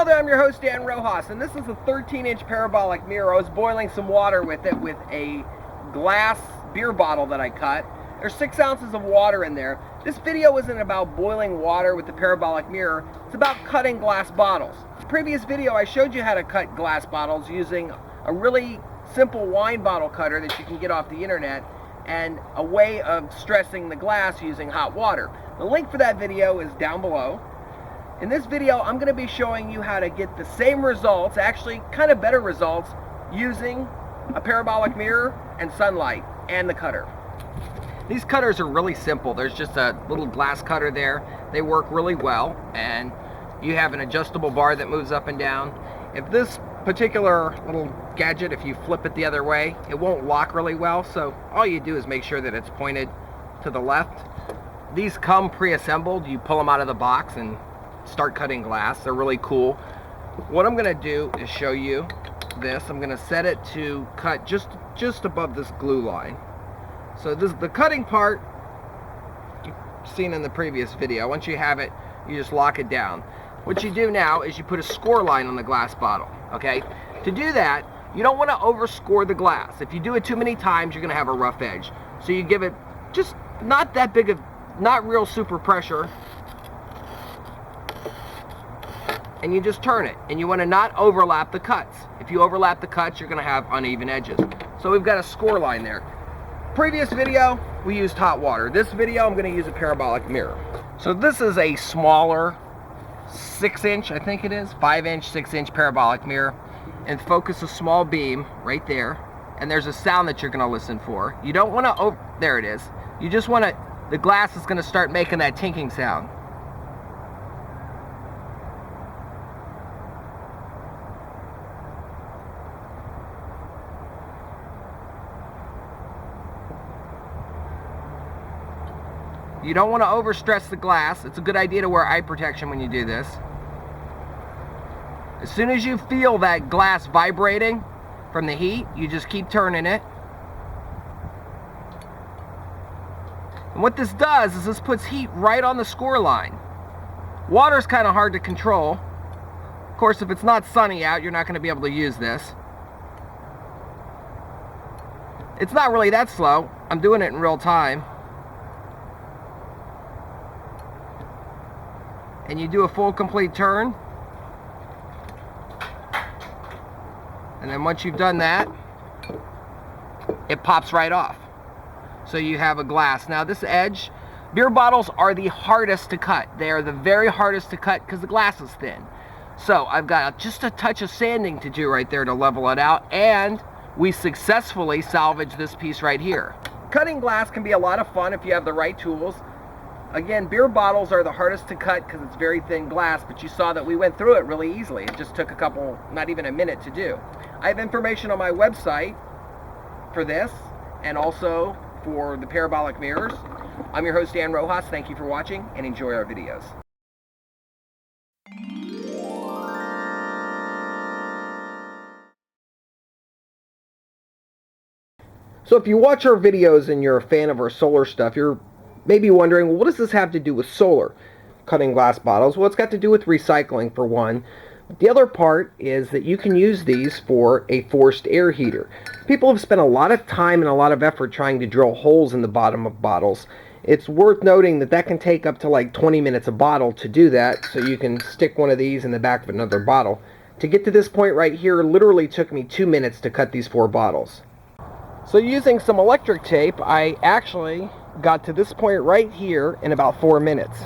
Hello there, I'm your host Dan Rojas, and this is a 13-inch parabolic mirror. I was boiling some water with it with a glass beer bottle that I cut. There's 6 ounces of water in there. This video isn't about boiling water with the parabolic mirror, it's about cutting glass bottles. In the previous video I showed you how to cut glass bottles using a really simple wine bottle cutter that you can get off the internet and a way of stressing the glass using hot water. The link for that video is down below. In this video, I'm going to be showing you how to get the same results, actually kind of better results, using a parabolic mirror and sunlight and the cutter. These cutters are really simple. There's just a little glass cutter there. They work really well, and you have an adjustable bar that moves up and down. If this particular little gadget, if you flip it the other way, it won't lock really well, so all you do is make sure that it's pointed to the left. These come pre-assembled. You pull them out of the box and start cutting glass. They're really cool. What I'm going to do is show you this. I'm going to set it to cut just above this glue line. So this the cutting part you've seen in the previous video. Once you have it, you just lock it down. What you do now is you put a score line on the glass bottle. Okay? To do that, you don't want to overscore the glass. If you do it too many times, you're going to have a rough edge. So you give it just not that big of, not real super pressure, and you just turn it, and you want to not overlap the cuts. If you overlap the cuts, you're going to have uneven edges. So we've got a score line there. Previous video, we used hot water. This video, I'm going to use a parabolic mirror. So this is a smaller 6-inch, I think it is, 5-inch, 6-inch parabolic mirror, and focus a small beam right there, and there's a sound that you're going to listen for. You don't want to, there it is. You just want to, the glass is going to start making that tinking sound. You don't want to overstress the glass. It's a good idea to wear eye protection when you do this. As soon as you feel that glass vibrating from the heat, you just keep turning it. And what this does is this puts heat right on the score line. Water's kind of hard to control. Of course, if it's not sunny out, you're not going to be able to use this. It's not really that slow. I'm doing it in real time. And you do a full complete turn, and then once you've done that, it pops right off. So you have a glass. Now this edge, beer bottles are the hardest to cut. They are the very hardest to cut because the glass is thin. So I've got just a touch of sanding to do right there to level it out, and we successfully salvaged this piece right here. Cutting glass can be a lot of fun if you have the right tools. Again, beer bottles are the hardest to cut because it's very thin glass, but you saw that we went through it really easily. It just took a couple, not even a minute to do. I have information on my website for this and also for the parabolic mirrors. I'm your host Dan Rojas. Thank you for watching and enjoy our videos. So if you watch our videos and you're a fan of our solar stuff, you're maybe wondering, well, what does this have to do with solar? Cutting glass bottles? Well, it's got to do with recycling, for one. The other part is that you can use these for a forced air heater. People have spent a lot of time and a lot of effort trying to drill holes in the bottom of bottles. It's worth noting that that can take up to like 20 minutes a bottle to do that, so you can stick one of these in the back of another bottle. To get to this point right here literally took me 2 minutes to cut these 4 bottles. So using some electric tape, I actually got to this point right here in about 4 minutes.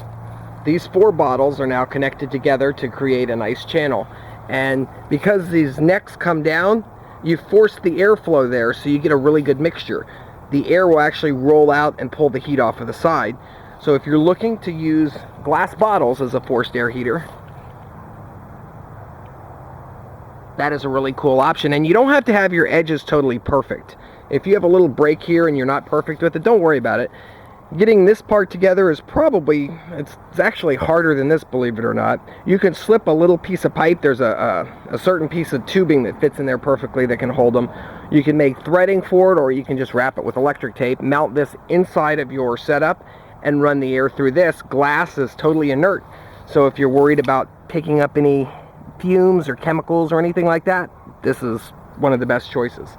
These 4 bottles are now connected together to create a nice channel, and because these necks come down, you force the airflow there, so you get a really good mixture. The air will actually roll out and pull the heat off of the side. So if you're looking to use glass bottles as a forced air heater, that is a really cool option. And you don't have to have your edges totally perfect. If you have a little break here and you're not perfect with it, don't worry about it. Getting this part together is probably, it's actually harder than this, believe it or not. You can slip a little piece of pipe. There's a certain piece of tubing that fits in there perfectly that can hold them. You can make threading for it, or you can just wrap it with electric tape, mount this inside of your setup, and run the air through this. Glass is totally inert, so if you're worried about picking up any fumes or chemicals or anything like that, this is one of the best choices.